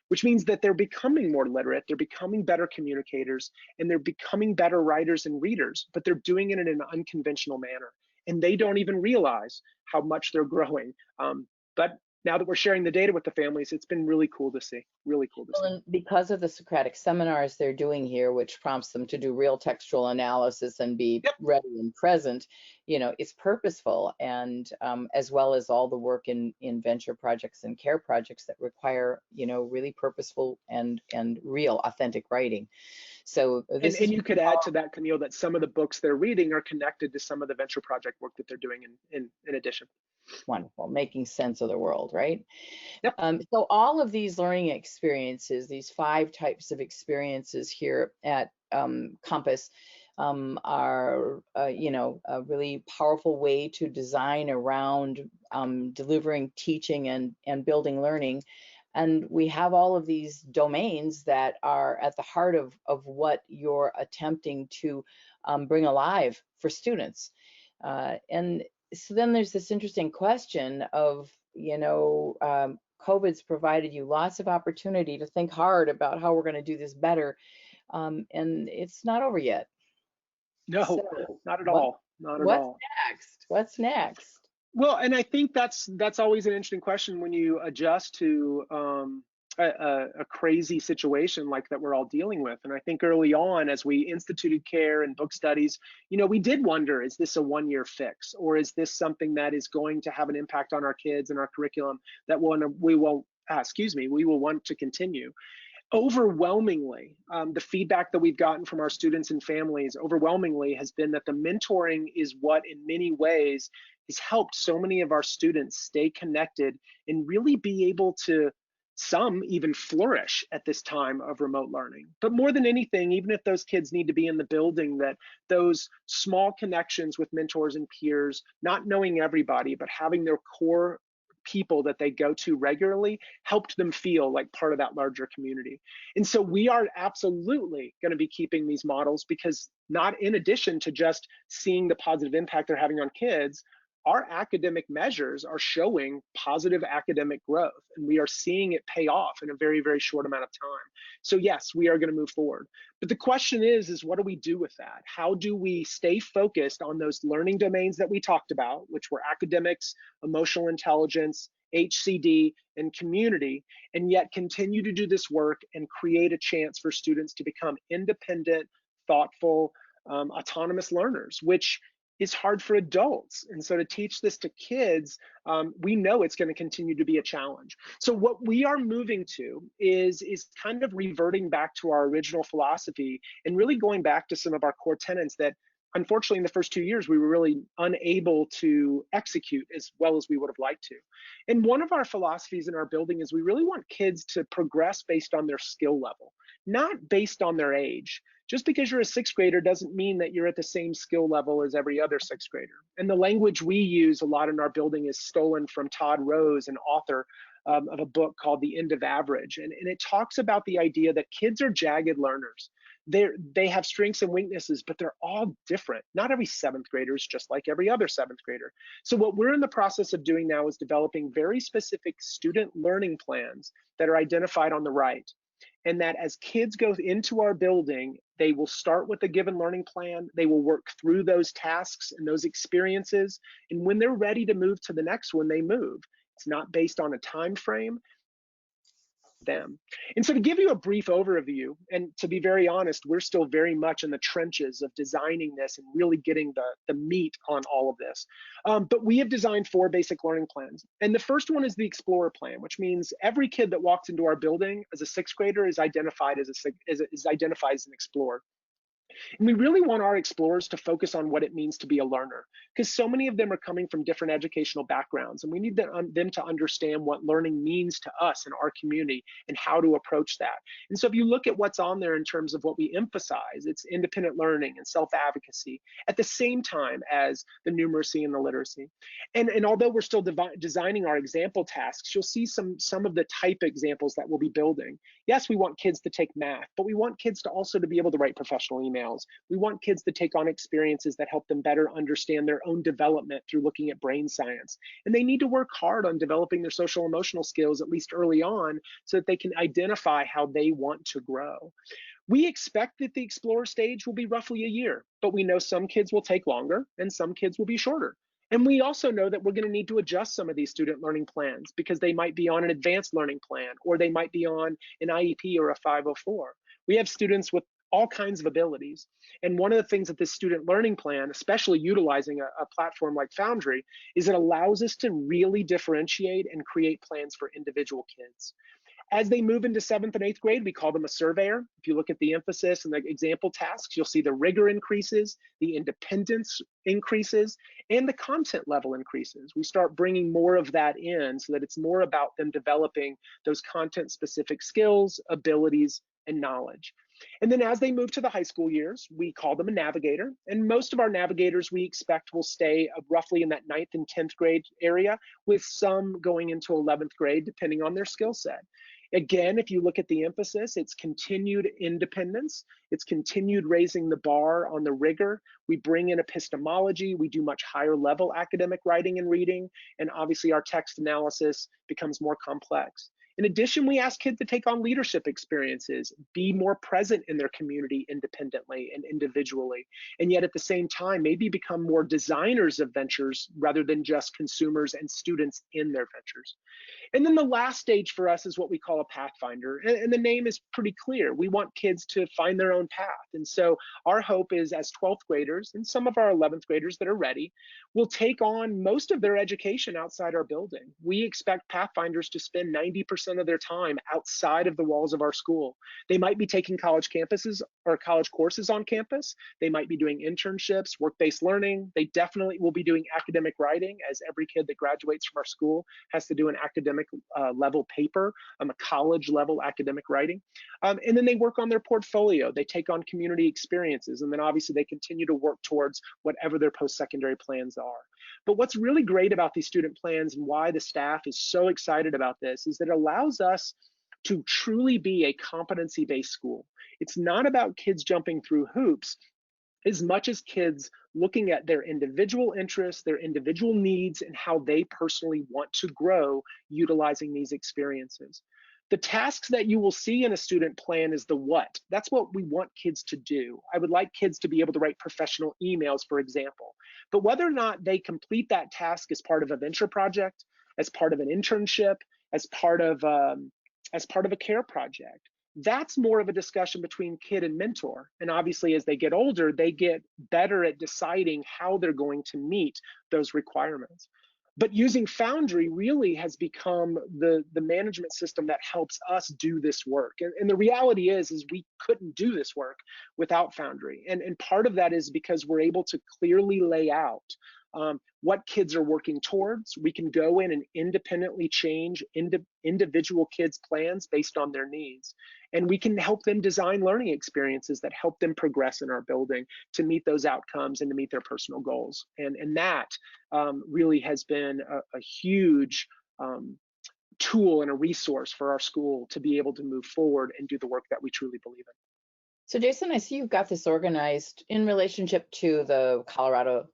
which means that they're becoming more literate, they're becoming better communicators, and they're becoming better writers and readers, but they're doing it in an unconventional manner. And they don't even realize how much they're growing. But now that we're sharing the data with the families, it's been really cool to see, really cool to see. And because of the Socratic seminars they're doing here, which prompts them to do real textual analysis and be ready and present, it's purposeful, and as well as all the work in venture projects and care projects that require, really purposeful and real authentic writing. So and you could add to that, Camille, that some of the books they're reading are connected to some of the venture project work that they're doing in addition. Wonderful, making sense of the world, right? Yep. So all of these learning experiences, these 5 types of experiences here at Compass are, a really powerful way to design around delivering teaching and building learning. And we have all of these domains that are at the heart of what you're attempting to bring alive for students. And so then there's this interesting question of, COVID's provided you lots of opportunity to think hard about how we're going to do this better. And it's not over yet. No, so not at all. Not at all. What's next? Well, and I think that's always an interesting question when you adjust to a crazy situation like that we're all dealing with. And I think early on, as we instituted care and book studies, we did wonder, is this a 1-year fix, or is this something that is going to have an impact on our kids and our curriculum that we won't we will want to continue. Overwhelmingly, the feedback that we've gotten from our students and families overwhelmingly has been that the mentoring is what in many ways has helped so many of our students stay connected and really be able to, some even flourish at this time of remote learning. But more than anything, even if those kids need to be in the building, that those small connections with mentors and peers, not knowing everybody, but having their core people that they go to regularly helped them feel like part of that larger community. And so we are absolutely going to be keeping these models, because not in addition to just seeing the positive impact they're having on kids, our academic measures are showing positive academic growth, and we are seeing it pay off in a very, very short amount of time. So yes, we are going to move forward. But the question is what do we do with that? How do we stay focused on those learning domains that we talked about, which were academics, emotional intelligence, HCD, and community, and yet continue to do this work and create a chance for students to become independent, thoughtful, autonomous learners, which is hard for adults. And so to teach this to kids, we know it's going to continue to be a challenge. So what we are moving to is kind of reverting back to our original philosophy and really going back to some of our core tenets that unfortunately in the first 2 years we were really unable to execute as well as we would have liked to. And one of our philosophies in our building is we really want kids to progress based on their skill level, not based on their age. Just because you're a sixth grader doesn't mean that you're at the same skill level as every other sixth grader. And the language we use a lot in our building is stolen from Todd Rose, an author of a book called The End of Average. And it talks about the idea that kids are jagged learners. They have strengths and weaknesses, but they're all different. Not every seventh grader is just like every other seventh grader. So what we're in the process of doing now is developing very specific student learning plans that are identified on the right. And that as kids go into our building, they will start with a given learning plan. They will work through those tasks and those experiences. And when they're ready to move to the next one, they move. It's not based on a time frame. Them. And so to give you a brief overview, and to be very honest, we're still very much in the trenches of designing this and really getting the meat on all of this. But we have designed 4 basic learning plans. And the first one is the Explorer Plan, which means every kid that walks into our building as a sixth grader is identified as an explorer. And we really want our explorers to focus on what it means to be a learner, because so many of them are coming from different educational backgrounds, and we need them to understand what learning means to us and our community and how to approach that. And so if you look at what's on there in terms of what we emphasize, it's independent learning and self-advocacy at the same time as the numeracy and the literacy. And although we're still designing our example tasks, you'll see some of the type examples that we'll be building. Yes, we want kids to take math, but we want kids to also to be able to write professional emails. We want kids to take on experiences that help them better understand their own development through looking at brain science. And they need to work hard on developing their social emotional skills, at least early on, so that they can identify how they want to grow. We expect that the Explorer stage will be roughly a year, but we know some kids will take longer and some kids will be shorter. And we also know that we're going to need to adjust some of these student learning plans because they might be on an advanced learning plan, or they might be on an IEP or a 504. We have students with all kinds of abilities. And one of the things that this student learning plan, especially utilizing a platform like Foundry, is it allows us to really differentiate and create plans for individual kids. As they move into 7th and 8th grade, we call them a surveyor. If you look at the emphasis and the example tasks, you'll see the rigor increases, the independence increases, and the content level increases. We start bringing more of that in so that it's more about them developing those content-specific skills, abilities, and knowledge. And then as they move to the high school years, we call them a navigator. And most of our navigators we expect will stay roughly in that 9th and 10th grade area, with some going into 11th grade, depending on their skill set. Again, if you look at the emphasis, it's continued independence. It's continued raising the bar on the rigor. We bring in epistemology. We do much higher level academic writing and reading. And obviously our text analysis becomes more complex. In addition, we ask kids to take on leadership experiences, be more present in their community independently and individually, and yet at the same time, maybe become more designers of ventures rather than just consumers and students in their ventures. And then the last stage for us is what we call a pathfinder, and the name is pretty clear. We want kids to find their own path. And so our hope is, as 12th graders and some of our 11th graders that are ready, will take on most of their education outside our building. We expect pathfinders to spend 90% 90% of their time outside of the walls of our school. They might be taking college campuses or college courses on campus. They might be doing internships, work-based learning. They definitely will be doing academic writing, as every kid that graduates from our school has to do an academic level paper, a college level academic writing. And then they work on their portfolio. They take on community experiences, and then obviously they continue to work towards whatever their post-secondary plans are. But what's really great about these student plans and why the staff is so excited about this is that it allows us to truly be a competency-based school. It's not about kids jumping through hoops as much as kids looking at their individual interests, their individual needs, and how they personally want to grow utilizing these experiences. The tasks that you will see in a student plan is the what. That's what we want kids to do. I would like kids to be able to write professional emails, for example. But whether or not they complete that task as part of a venture project, as part of an internship, as part of a care project, that's more of a discussion between kid and mentor. And obviously, as they get older, they get better at deciding how they're going to meet those requirements. But using Foundry really has become the management system that helps us do this work. And the reality is we couldn't do this work without Foundry. And part of that is because we're able to clearly lay out what kids are working towards. We can go in and independently change individual kids' plans based on their needs. And we can help them design learning experiences that help them progress in our building to meet those outcomes and to meet their personal goals. And that really has been a huge tool and a resource for our school to be able to move forward and do the work that we truly believe in. So Jason, I see you've got this organized in relationship to the Colorado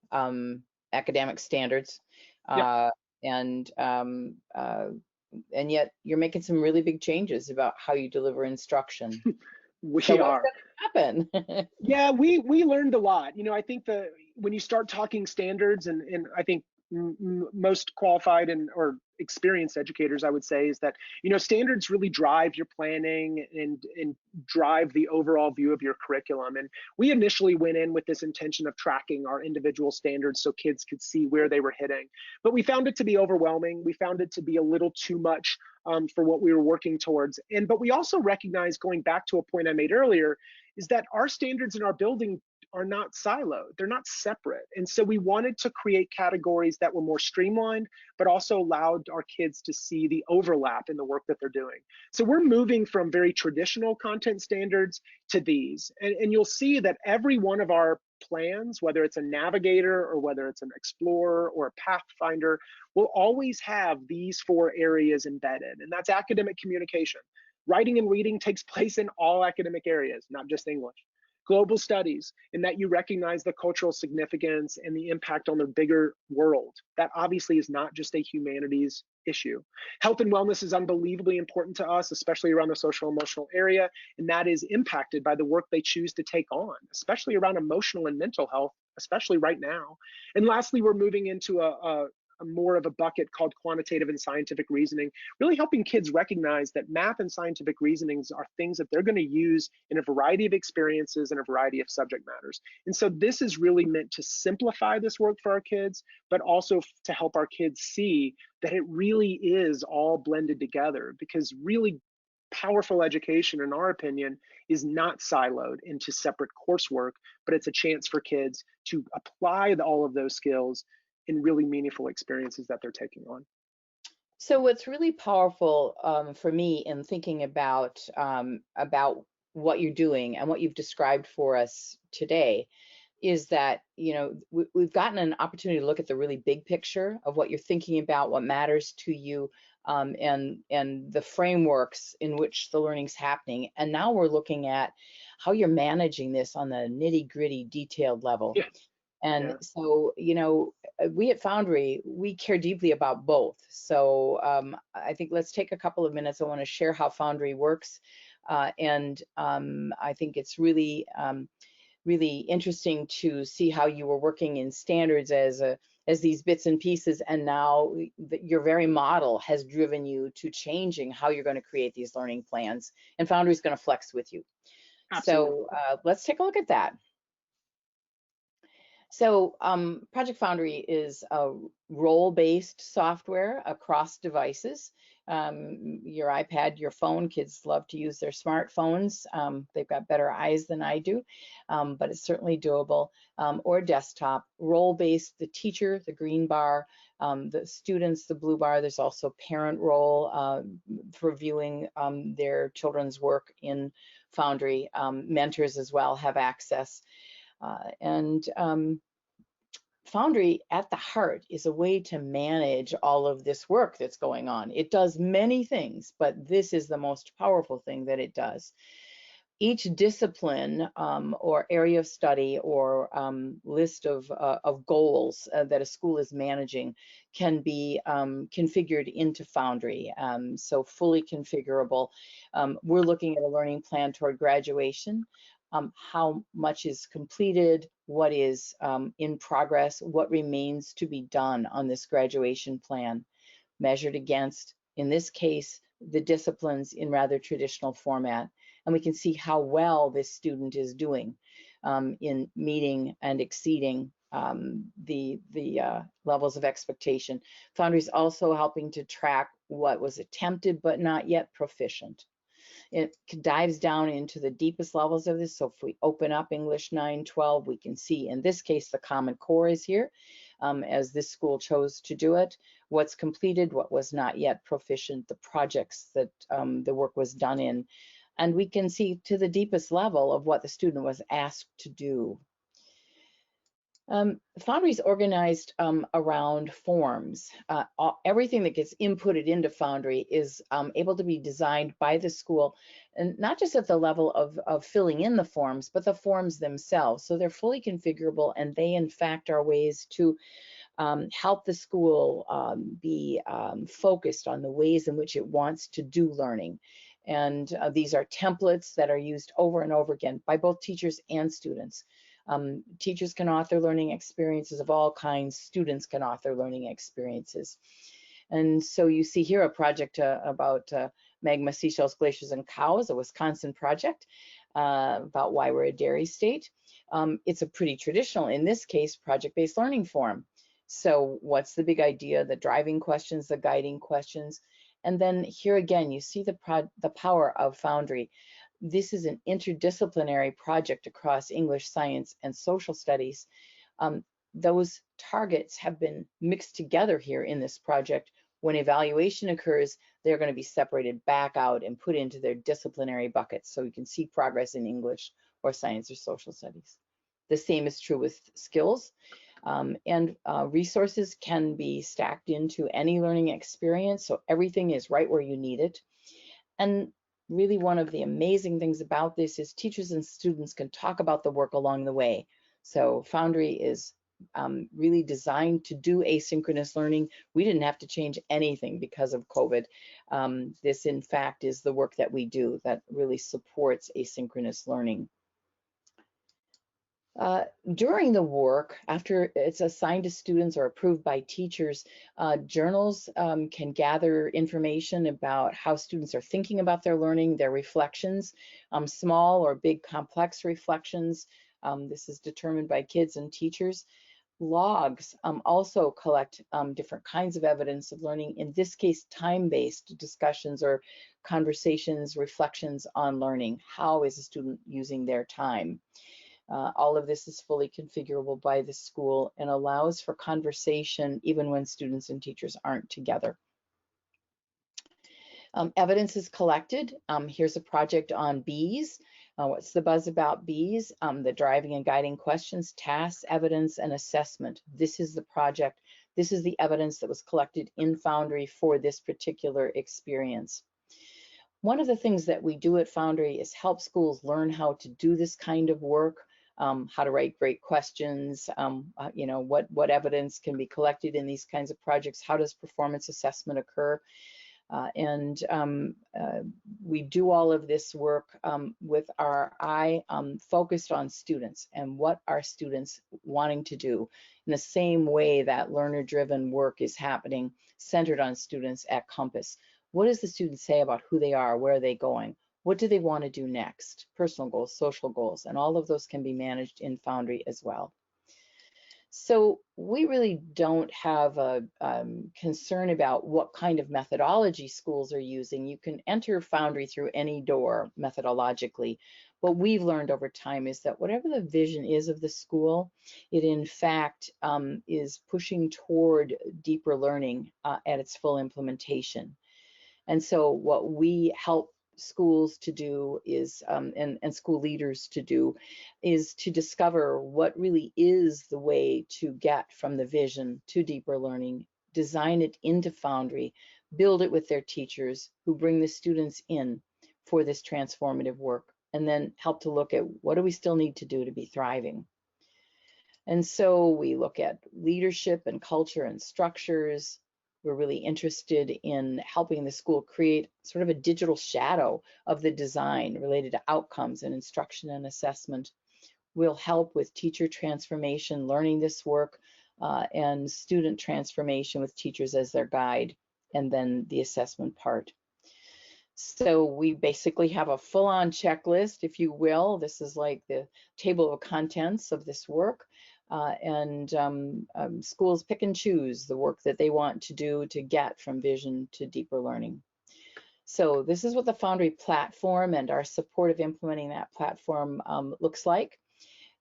academic standards, and yet you're making some really big changes about how you deliver instruction. We so are. What's going to happen? Yeah, we learned a lot. You know, I think when you start talking standards, and I think most qualified or experienced educators, I would say, is that, you know, standards really drive your planning and drive the overall view of your curriculum. And we initially went in with this intention of tracking our individual standards so kids could see where they were hitting. But we found it to be overwhelming. We found it to be a little too much for what we were working towards. But we also recognized, going back to a point I made earlier, is that our standards in our building are not siloed. They're not separate. And so we wanted to create categories that were more streamlined, but also allowed our kids to see the overlap in the work that they're doing. So we're moving from very traditional content standards to these. And you'll see that every one of our plans, whether it's a Navigator or whether it's an Explorer or a Pathfinder, will always have these 4 areas embedded. And that's academic communication. Writing and reading takes place in all academic areas, not just English. Global studies, in that you recognize the cultural significance and the impact on the bigger world. That obviously is not just a humanities issue. Health and wellness is unbelievably important to us, especially around the social emotional area, and that is impacted by the work they choose to take on, especially around emotional and mental health, especially right now. And lastly, we're moving into a more of a bucket called quantitative and scientific reasoning, really helping kids recognize that math and scientific reasonings are things that they're going to use in a variety of experiences and a variety of subject matters. And so this is really meant to simplify this work for our kids, but also to help our kids see that it really is all blended together, because really powerful education, in our opinion, is not siloed into separate coursework, but it's a chance for kids to apply all of those skills in really meaningful experiences that they're taking on. So what's really powerful for me in thinking about what you're doing and what you've described for us today is that, you know, we've gotten an opportunity to look at the really big picture of what you're thinking about, what matters to you, and the frameworks in which the learning's happening. And now we're looking at how you're managing this on the nitty-gritty detailed level. Yeah. And so, you know, we at Foundry, we care deeply about both. So I think let's take a couple of minutes. I want to share how Foundry works. And I think it's really, really interesting to see how you were working in standards as these bits and pieces. And now your very model has driven you to changing how you're going to create these learning plans. And Foundry is going to flex with you. Absolutely. So let's take a look at that. So Project Foundry is a role-based software across devices. your iPad, your phone. Kids love to use their smartphones. They've got better eyes than I do, but it's certainly doable. Or desktop, role-based, the teacher, the green bar, the students, the blue bar. There's also parent role for viewing their children's work in Foundry. Mentors as well have access. Foundry at the heart is a way to manage all of this work that's going on. It does many things, but this is the most powerful thing that it does. Each discipline or area of study or list of goals that a school is managing can be configured into Foundry, so fully configurable. We're looking at a learning plan toward graduation. How much is completed, what is in progress, what remains to be done on this graduation plan, measured against, in this case, the disciplines in rather traditional format. And we can see how well this student is doing in meeting and exceeding the levels of expectation. Foundry is also helping to track what was attempted but not yet proficient. It dives down into the deepest levels of this. So if we open up English 9-12, we can see in this case the Common Core is here, as this school chose to do it. What's completed, what was not yet proficient, the projects that the work was done in. And we can see to the deepest level of what the student was asked to do. Foundry is organized around forms. Everything that gets inputted into Foundry is able to be designed by the school, and not just at the level of filling in the forms, but the forms themselves. So they're fully configurable, and they in fact are ways to help the school be focused on the ways in which it wants to do learning. And these are templates that are used over and over again by both teachers and students. Teachers can author learning experiences of all kinds. Students can author learning experiences. And so you see here a project about magma, seashells, glaciers, and cows, a Wisconsin project about why we're a dairy state. It's a pretty traditional, in this case, project-based learning form. So what's the big idea, the driving questions, the guiding questions? And then here again, you see the power of Foundry. This is an interdisciplinary project across English, science, and social studies. Those targets have been mixed together here in this project. When evaluation occurs, they're going to be separated back out and put into their disciplinary buckets, so you can see progress in English or science or social studies. The same is true with skills. And resources can be stacked into any learning experience, so everything is right where you need it. And really one of the amazing things about this is teachers and students can talk about the work along the way. So Foundry is really designed to do asynchronous learning. We didn't have to change anything because of COVID. This in fact is the work that we do that really supports asynchronous learning. During the work, after it's assigned to students or approved by teachers, journals can gather information about how students are thinking about their learning, their reflections, small or big complex reflections. This is determined by kids and teachers. Logs also collect different kinds of evidence of learning, in this case time-based discussions or conversations, reflections on learning. How is a student using their time? All of this is fully configurable by the school and allows for conversation even when students and teachers aren't together. Evidence is collected. Here's a project on bees. What's the buzz about bees? The driving and guiding questions, tasks, evidence, and assessment. This is the project. This is the evidence that was collected in Foundry for this particular experience. One of the things that we do at Foundry is help schools learn how to do this kind of work. How to write great questions, you know, what evidence can be collected in these kinds of projects, how does performance assessment occur? We do all of this work with our eye focused on students and what are students wanting to do, in the same way that learner-driven work is happening, centered on students at Compass. What does the student say about who they are, where are they going? What do they want to do next? Personal goals, social goals, and all of those can be managed in Foundry as well. So we really don't have a concern about what kind of methodology schools are using. You can enter Foundry through any door methodologically. What we've learned over time is that whatever the vision is of the school, it in fact is pushing toward deeper learning at its full implementation. And so what we help schools to do is, and school leaders to do, is to discover what really is the way to get from the vision to deeper learning, design it into Foundry, build it with their teachers who bring the students in for this transformative work, and then help to look at what do we still need to do to be thriving. And so we look at leadership and culture and structures. We're really interested in helping the school create sort of a digital shadow of the design related to outcomes and instruction and assessment. We'll help with teacher transformation, learning this work, and student transformation with teachers as their guide, and then the assessment part. So we basically have a full-on checklist, if you will. This is like the table of contents of this work. Schools pick and choose the work that they want to do to get from vision to deeper learning. So this is what the Foundry platform and our support of implementing that platform looks like.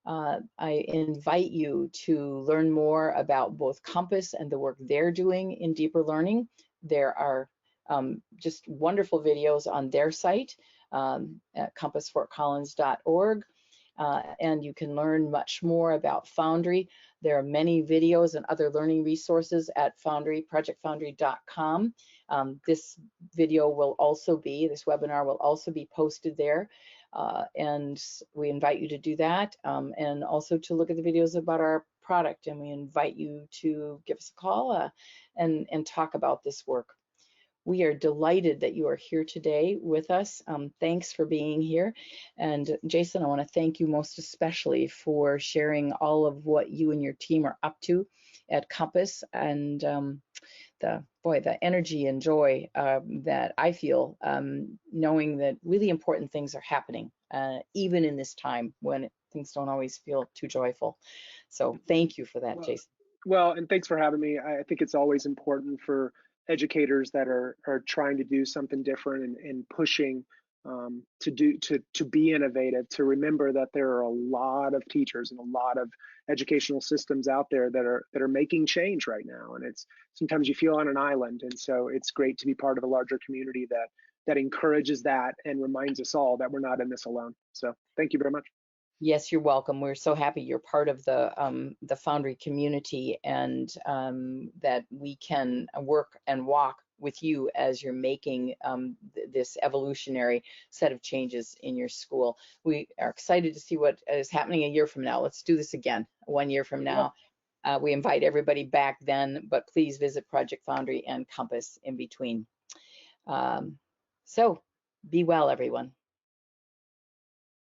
I invite you to learn more about both Compass and the work they're doing in deeper learning. There are just wonderful videos on their site at compassfortcollins.org. And you can learn much more about Foundry. There are many videos and other learning resources at projectfoundry.com. This video will also be, this webinar will also be posted there. And we invite you to do that and also to look at the videos about our product. And we invite you to give us a call and talk about this work. We are delighted that you are here today with us. Thanks for being here. And Jason, I want to thank you most especially for sharing all of what you and your team are up to at Compass, and the energy and joy that I feel knowing that really important things are happening, even in this time when things don't always feel too joyful. So thank you for that, Jason. Well, and thanks for having me. I think it's always important for educators that are trying to do something different and pushing to be innovative, to remember that there are a lot of teachers and a lot of educational systems out there that are making change right now, and it's sometimes you feel on an island, and so it's great to be part of a larger community that encourages that and reminds us all that we're not in this alone. So thank you very much. Yes, you're welcome. We're so happy you're part of the Foundry community, and that we can work and walk with you as you're making this evolutionary set of changes in your school. We are excited to see what is happening a year from now. Let's do this again 1 year from now. We invite everybody back then, but please visit Project Foundry and Compass in between. So be well, everyone.